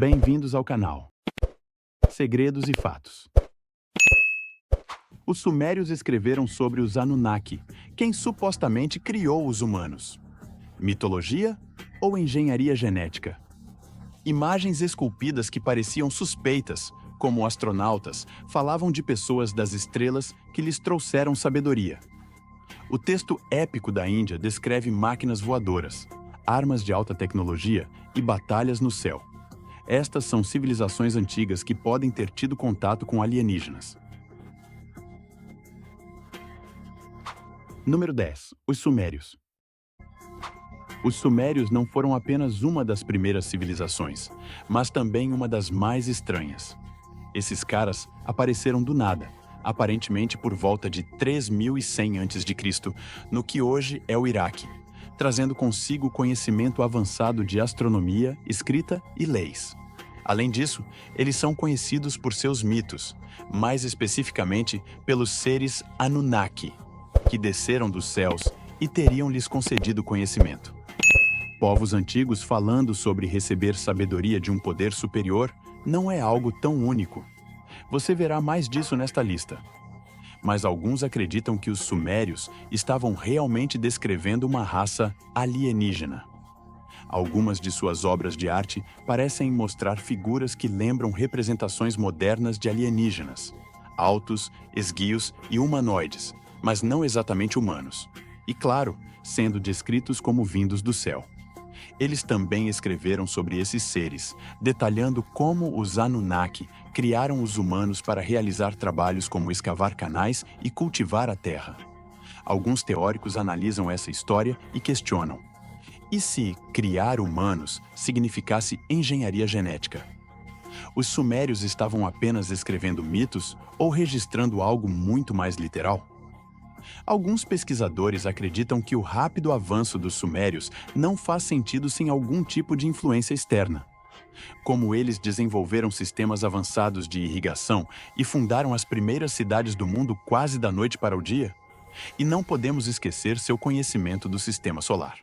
Bem-vindos ao canal Segredos e Fatos. Os sumérios escreveram sobre os Anunnaki, quem supostamente criou os humanos. Mitologia ou engenharia genética? Imagens esculpidas que pareciam suspeitas, como astronautas, falavam de pessoas das estrelas que lhes trouxeram sabedoria. O texto épico da Índia descreve máquinas voadoras, armas de alta tecnologia e batalhas no céu. Estas são civilizações antigas que podem ter tido contato com alienígenas. Número 10. Os Sumérios. Os Sumérios não foram apenas uma das primeiras civilizações, mas também uma das mais estranhas. Esses caras apareceram do nada, aparentemente por volta de 3100 a.C., no que hoje é o Iraque, trazendo consigo conhecimento avançado de astronomia, escrita e leis. Além disso, eles são conhecidos por seus mitos, mais especificamente pelos seres Anunnaki, que desceram dos céus e teriam lhes concedido conhecimento. Povos antigos falando sobre receber sabedoria de um poder superior não é algo tão único. Você verá mais disso nesta lista. Mas alguns acreditam que os sumérios estavam realmente descrevendo uma raça alienígena. Algumas de suas obras de arte parecem mostrar figuras que lembram representações modernas de alienígenas, altos, esguios e humanoides, mas não exatamente humanos. E claro, sendo descritos como vindos do céu. Eles também escreveram sobre esses seres, detalhando como os Anunnaki criaram os humanos para realizar trabalhos como escavar canais e cultivar a terra. Alguns teóricos analisam essa história e questionam: e se criar humanos significasse engenharia genética? Os sumérios estavam apenas escrevendo mitos ou registrando algo muito mais literal? Alguns pesquisadores acreditam que o rápido avanço dos sumérios não faz sentido sem algum tipo de influência externa. Como eles desenvolveram sistemas avançados de irrigação e fundaram as primeiras cidades do mundo quase da noite para o dia? E não podemos esquecer seu conhecimento do sistema solar.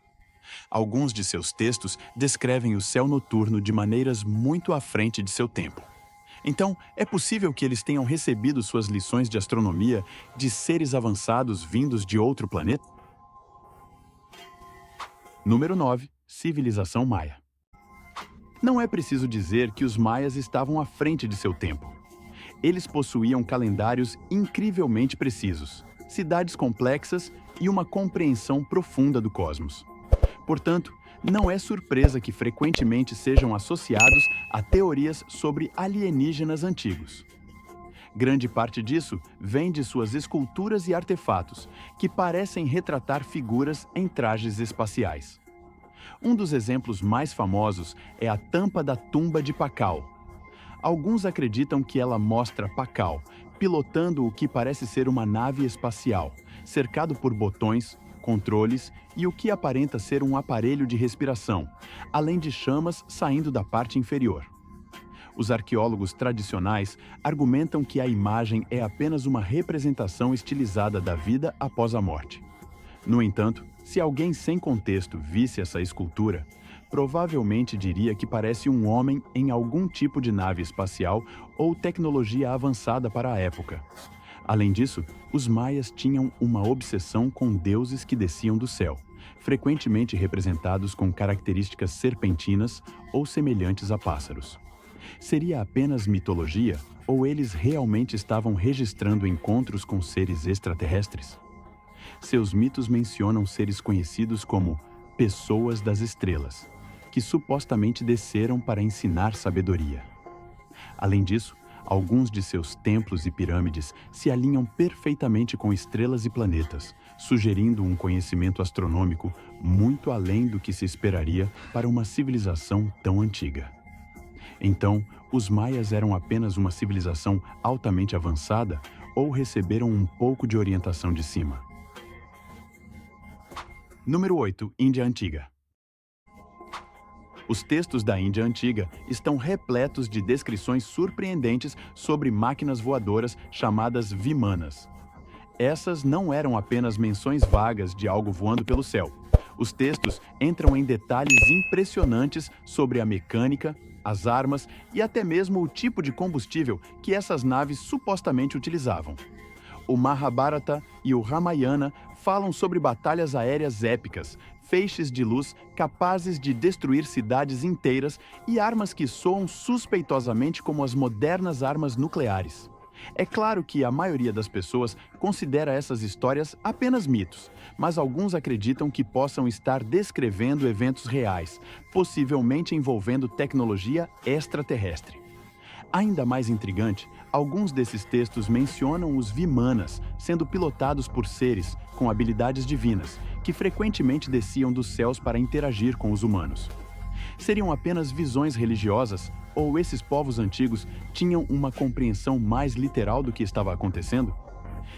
Alguns de seus textos descrevem o céu noturno de maneiras muito à frente de seu tempo. Então, é possível que eles tenham recebido suas lições de astronomia de seres avançados vindos de outro planeta? Número 9. Civilização Maia. Não é preciso dizer que os maias estavam à frente de seu tempo. Eles possuíam calendários incrivelmente precisos, cidades complexas e uma compreensão profunda do cosmos. Portanto, não é surpresa que frequentemente sejam associados a teorias sobre alienígenas antigos. Grande parte disso vem de suas esculturas e artefatos, que parecem retratar figuras em trajes espaciais. Um dos exemplos mais famosos é a tampa da tumba de Pakal. Alguns acreditam que ela mostra Pakal pilotando o que parece ser uma nave espacial, cercado por botões, controles e o que aparenta ser um aparelho de respiração, além de chamas saindo da parte inferior. Os arqueólogos tradicionais argumentam que a imagem é apenas uma representação estilizada da vida após a morte. No entanto, se alguém sem contexto visse essa escultura, provavelmente diria que parece um homem em algum tipo de nave espacial ou tecnologia avançada para a época. Além disso, os maias tinham uma obsessão com deuses que desciam do céu, frequentemente representados com características serpentinas ou semelhantes a pássaros. Seria apenas mitologia ou eles realmente estavam registrando encontros com seres extraterrestres? Seus mitos mencionam seres conhecidos como pessoas das estrelas, que supostamente desceram para ensinar sabedoria. Além disso, alguns de seus templos e pirâmides se alinham perfeitamente com estrelas e planetas, sugerindo um conhecimento astronômico muito além do que se esperaria para uma civilização tão antiga. Então, os maias eram apenas uma civilização altamente avançada ou receberam um pouco de orientação de cima? Número 8. Índia Antiga. Os textos da Índia Antiga estão repletos de descrições surpreendentes sobre máquinas voadoras chamadas vimanas. Essas não eram apenas menções vagas de algo voando pelo céu. Os textos entram em detalhes impressionantes sobre a mecânica, as armas e até mesmo o tipo de combustível que essas naves supostamente utilizavam. O Mahabharata e o Ramayana falam sobre batalhas aéreas épicas, feixes de luz capazes de destruir cidades inteiras e armas que soam suspeitosamente como as modernas armas nucleares. É claro que a maioria das pessoas considera essas histórias apenas mitos, mas alguns acreditam que possam estar descrevendo eventos reais, possivelmente envolvendo tecnologia extraterrestre. Ainda mais intrigante, alguns desses textos mencionam os Vimanas sendo pilotados por seres com habilidades divinas, que frequentemente desciam dos céus para interagir com os humanos. Seriam apenas visões religiosas ou esses povos antigos tinham uma compreensão mais literal do que estava acontecendo?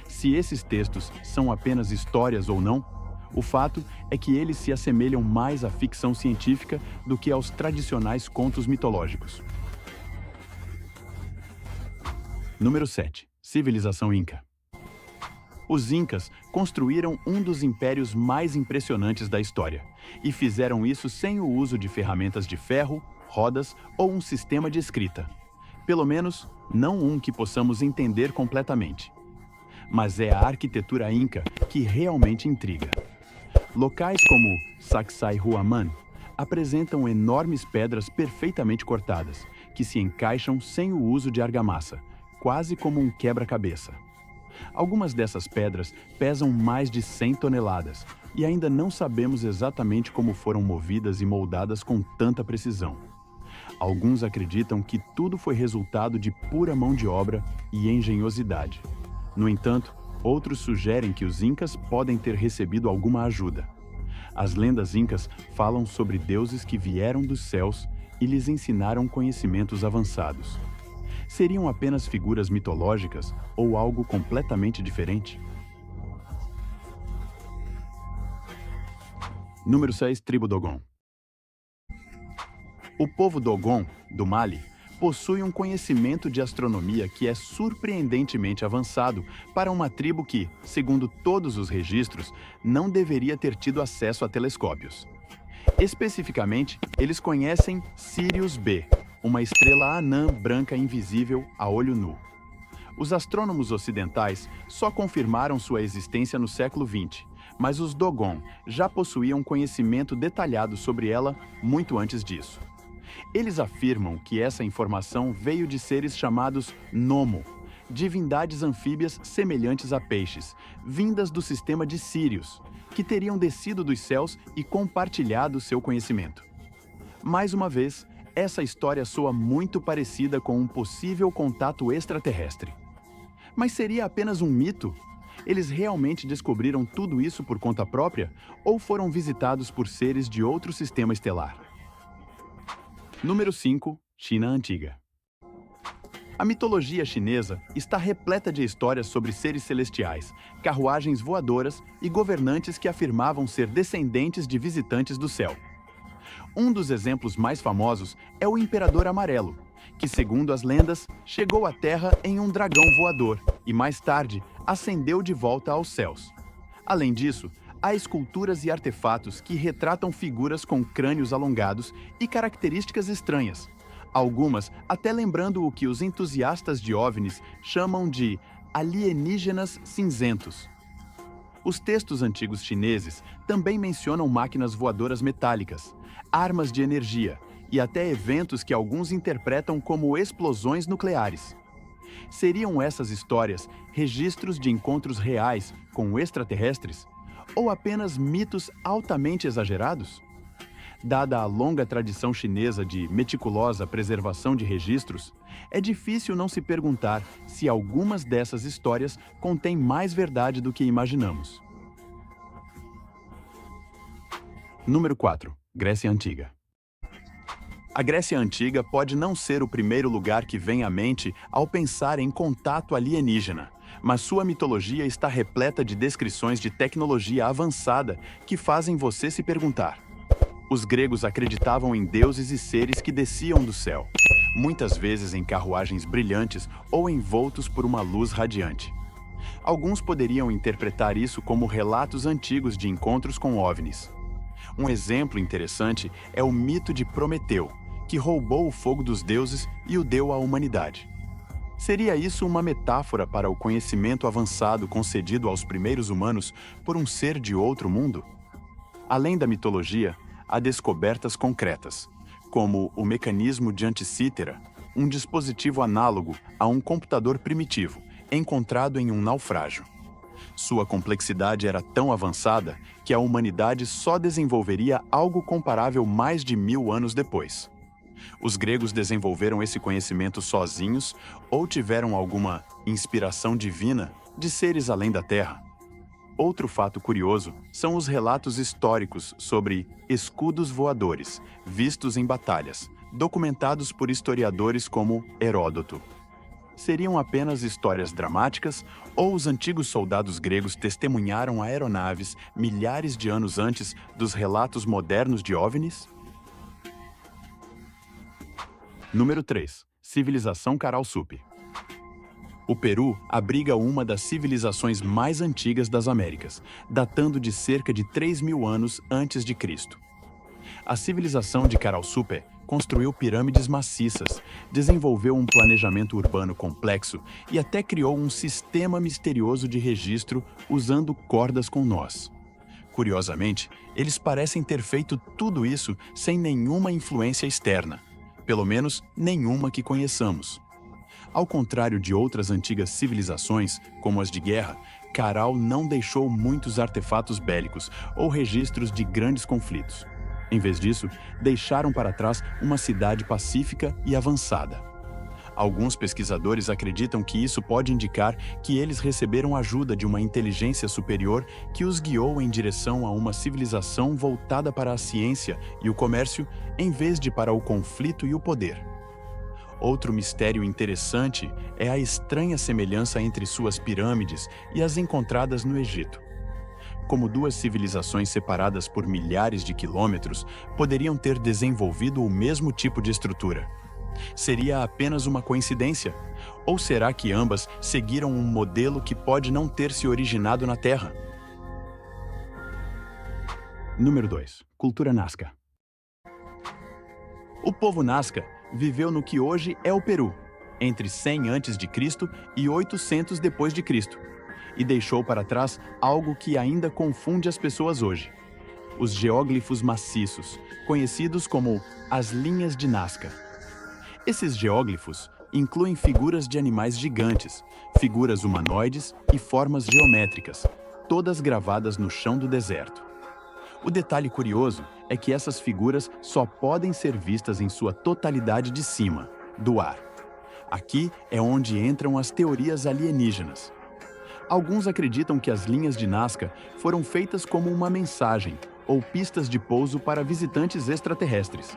Se esses textos são apenas histórias ou não, o fato é que eles se assemelham mais à ficção científica do que aos tradicionais contos mitológicos. Número 7. Civilização Inca. Os Incas construíram um dos impérios mais impressionantes da história, e fizeram isso sem o uso de ferramentas de ferro, rodas ou um sistema de escrita. Pelo menos, não um que possamos entender completamente. Mas é a arquitetura Inca que realmente intriga. Locais como Sacsayhuaman apresentam enormes pedras perfeitamente cortadas, que se encaixam sem o uso de argamassa, quase como um quebra-cabeça. Algumas dessas pedras pesam mais de 100 toneladas e ainda não sabemos exatamente como foram movidas e moldadas com tanta precisão. Alguns acreditam que tudo foi resultado de pura mão de obra e engenhosidade. No entanto, outros sugerem que os Incas podem ter recebido alguma ajuda. As lendas incas falam sobre deuses que vieram dos céus e lhes ensinaram conhecimentos avançados. Seriam apenas figuras mitológicas ou algo completamente diferente? Número 6. Tribo Dogon. O povo Dogon, do Mali, possui um conhecimento de astronomia que é surpreendentemente avançado para uma tribo que, segundo todos os registros, não deveria ter tido acesso a telescópios. Especificamente, eles conhecem Sirius B, uma estrela anã branca invisível a olho nu. Os astrônomos ocidentais só confirmaram sua existência no século XX, mas os Dogon já possuíam conhecimento detalhado sobre ela muito antes disso. Eles afirmam que essa informação veio de seres chamados Nomo, divindades anfíbias semelhantes a peixes, vindas do sistema de Sírius, que teriam descido dos céus e compartilhado seu conhecimento. Mais uma vez, essa história soa muito parecida com um possível contato extraterrestre. Mas seria apenas um mito? Eles realmente descobriram tudo isso por conta própria ou foram visitados por seres de outro sistema estelar? Número 5. China Antiga. A mitologia chinesa está repleta de histórias sobre seres celestiais, carruagens voadoras e governantes que afirmavam ser descendentes de visitantes do céu. Um dos exemplos mais famosos é o Imperador Amarelo, que, segundo as lendas, chegou à Terra em um dragão voador e, mais tarde, ascendeu de volta aos céus. Além disso, há esculturas e artefatos que retratam figuras com crânios alongados e características estranhas, algumas até lembrando o que os entusiastas de OVNIs chamam de alienígenas cinzentos. Os textos antigos chineses também mencionam máquinas voadoras metálicas, armas de energia e até eventos que alguns interpretam como explosões nucleares. Seriam essas histórias registros de encontros reais com extraterrestres ou apenas mitos altamente exagerados? Dada a longa tradição chinesa de meticulosa preservação de registros, é difícil não se perguntar se algumas dessas histórias contêm mais verdade do que imaginamos. Número 4. Grécia Antiga. A Grécia Antiga pode não ser o primeiro lugar que vem à mente ao pensar em contato alienígena, mas sua mitologia está repleta de descrições de tecnologia avançada que fazem você se perguntar. Os gregos acreditavam em deuses e seres que desciam do céu, muitas vezes em carruagens brilhantes ou envoltos por uma luz radiante. Alguns poderiam interpretar isso como relatos antigos de encontros com OVNIs. Um exemplo interessante é o mito de Prometeu, que roubou o fogo dos deuses e o deu à humanidade. Seria isso uma metáfora para o conhecimento avançado concedido aos primeiros humanos por um ser de outro mundo? Além da mitologia, há descobertas concretas, como o mecanismo de Anticítera, um dispositivo análogo a um computador primitivo, encontrado em um naufrágio. Sua complexidade era tão avançada que a humanidade só desenvolveria algo comparável mais de 1000 anos depois. Os gregos desenvolveram esse conhecimento sozinhos ou tiveram alguma inspiração divina de seres além da Terra? Outro fato curioso são os relatos históricos sobre escudos voadores, vistos em batalhas, documentados por historiadores como Heródoto. Seriam apenas histórias dramáticas ou os antigos soldados gregos testemunharam aeronaves milhares de anos antes dos relatos modernos de OVNIs? Número 3. Civilização Caral-Sup. O Peru abriga uma das civilizações mais antigas das Américas, datando de cerca de 3.000 anos antes de Cristo. A civilização de Caral-Sup construiu pirâmides maciças, desenvolveu um planejamento urbano complexo e até criou um sistema misterioso de registro usando cordas com nós. Curiosamente, eles parecem ter feito tudo isso sem nenhuma influência externa, pelo menos nenhuma que conheçamos. Ao contrário de outras antigas civilizações, como as de guerra, Caral não deixou muitos artefatos bélicos ou registros de grandes conflitos. Em vez disso, deixaram para trás uma cidade pacífica e avançada. Alguns pesquisadores acreditam que isso pode indicar que eles receberam ajuda de uma inteligência superior que os guiou em direção a uma civilização voltada para a ciência e o comércio, em vez de para o conflito e o poder. Outro mistério interessante é a estranha semelhança entre suas pirâmides e as encontradas no Egito. Como duas civilizações separadas por milhares de quilômetros poderiam ter desenvolvido o mesmo tipo de estrutura? Seria apenas uma coincidência? Ou será que ambas seguiram um modelo que pode não ter se originado na Terra? Número 2. Cultura Nazca. O povo Nazca viveu no que hoje é o Peru, entre 100 a.C. e 800 d.C., e deixou para trás algo que ainda confunde as pessoas hoje: os geóglifos maciços, conhecidos como as linhas de Nazca. Esses geóglifos incluem figuras de animais gigantes, figuras humanoides e formas geométricas, todas gravadas no chão do deserto. O detalhe curioso é que essas figuras só podem ser vistas em sua totalidade de cima, do ar. Aqui é onde entram as teorias alienígenas. Alguns acreditam que as linhas de Nazca foram feitas como uma mensagem ou pistas de pouso para visitantes extraterrestres.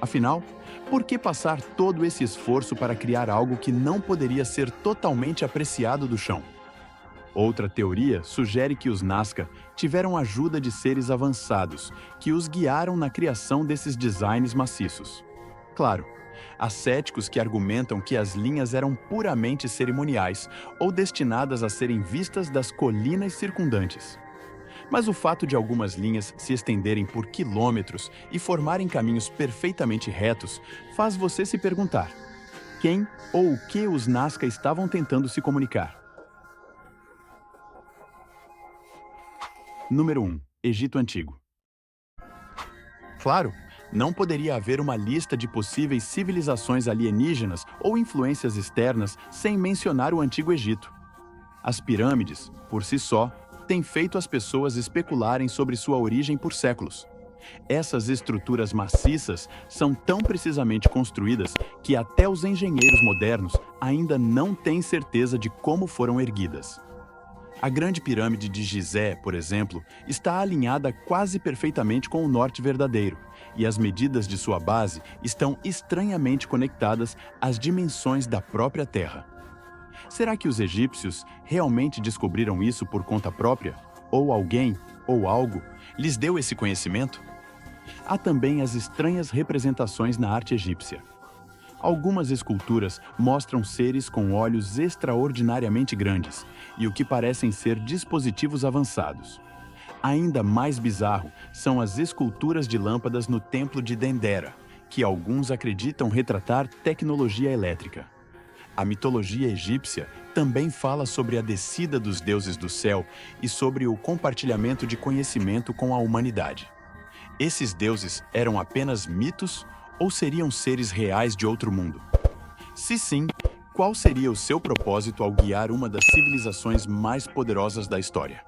Afinal, por que passar todo esse esforço para criar algo que não poderia ser totalmente apreciado do chão? Outra teoria sugere que os Nazca tiveram ajuda de seres avançados, que os guiaram na criação desses designs maciços. Claro, há céticos que argumentam que as linhas eram puramente cerimoniais ou destinadas a serem vistas das colinas circundantes. Mas o fato de algumas linhas se estenderem por quilômetros e formarem caminhos perfeitamente retos faz você se perguntar: quem ou o que os Nazca estavam tentando se comunicar? Número 1. Egito Antigo. Claro, não poderia haver uma lista de possíveis civilizações alienígenas ou influências externas sem mencionar o Antigo Egito. As pirâmides, por si só, têm feito as pessoas especularem sobre sua origem por séculos. Essas estruturas maciças são tão precisamente construídas que até os engenheiros modernos ainda não têm certeza de como foram erguidas. A Grande Pirâmide de Gizé, por exemplo, está alinhada quase perfeitamente com o norte verdadeiro, e as medidas de sua base estão estranhamente conectadas às dimensões da própria Terra. Será que os egípcios realmente descobriram isso por conta própria? Ou alguém, ou algo, lhes deu esse conhecimento? Há também as estranhas representações na arte egípcia. Algumas esculturas mostram seres com olhos extraordinariamente grandes e o que parecem ser dispositivos avançados. Ainda mais bizarro são as esculturas de lâmpadas no templo de Dendera, que alguns acreditam retratar tecnologia elétrica. A mitologia egípcia também fala sobre a descida dos deuses do céu e sobre o compartilhamento de conhecimento com a humanidade. Esses deuses eram apenas mitos ou seriam seres reais de outro mundo? Se sim, qual seria o seu propósito ao guiar uma das civilizações mais poderosas da história?